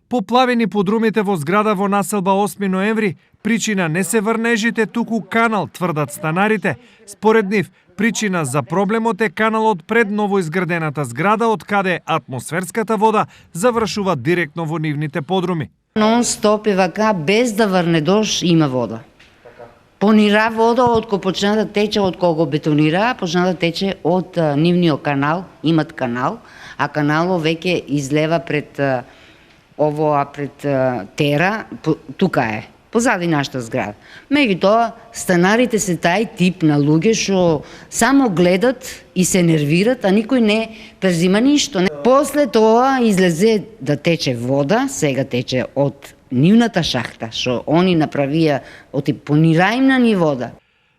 Поплавени подрумите во зграда во населба 8 ноември, причина не се врнежите, туку канал, тврдат станарите. Според нив, причина за проблемот е каналот пред новоизградената зграда, од каде атмосферската вода завршува директно во нивните подруми. Нон-стоп е вака, без да врне дожд, има вода. Понира вода од кога почна да тече, од кога го бетонира, почна да тече од нивниот канал, имат канал, а каналот веќе излева пред пред тера, тука е, позади нашата зграда. Меѓутоа, станарите се тај тип на луѓе што само гледат и се нервират, а никој не презима ништо. После тоа излезе да тече вода, сега тече од нивната шахта, што они направија од понираимна ни вода.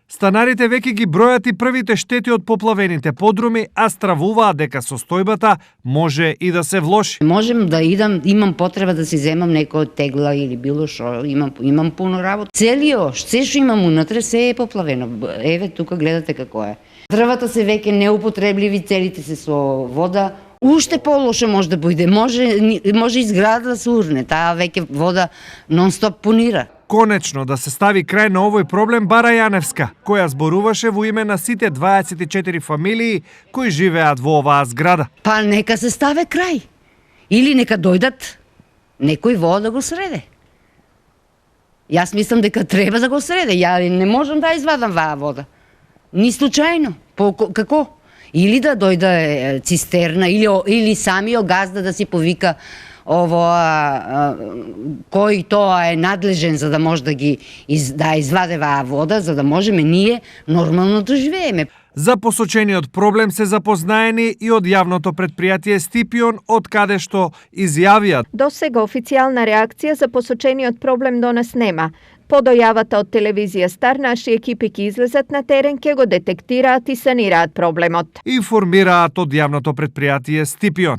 Станарите веќе ги бројат и првите штети од поплавените подруми, а стравуваат дека состојбата може и да се влоши. Можем да идам, имам потреба да си земам некој тегла или било што, имам пуно работа. Целиот, се што имам унатре, се е поплавено. Еве, тука гледате како е. Дрвата се веќе неупотребливи, целите се со вода. Уште полошо може да биде, може изграда да се урне, таа веќе вода нон-стоп понира. Конечно да се стави крај на овој проблем бара Јаневска, која зборуваше во име на сите 24 фамилии кои живеат во оваа зграда. Па нека се ставе крај. Или нека дојдат некој вода да го среде. Јас мислам дека треба да го среде. Ја не можам да извадам ваа вода. Ни случајно. Како? Или да дојде цистерна, или самиот газда да си повика кој тоа е надлежен за да може да изваде ваа вода, за да можеме ние нормално да живееме. За посочениот проблем се запознаени и од јавното предпријатие Стипион, од каде што изјавија: До сега официјална реакција за посочениот проблем до нас нема. По дојавата од телевизија Стар, наши екипи ќе излезат на терен, ќе го детектираат и санираат проблемот. Информираат од јавното предпријатие Стипион.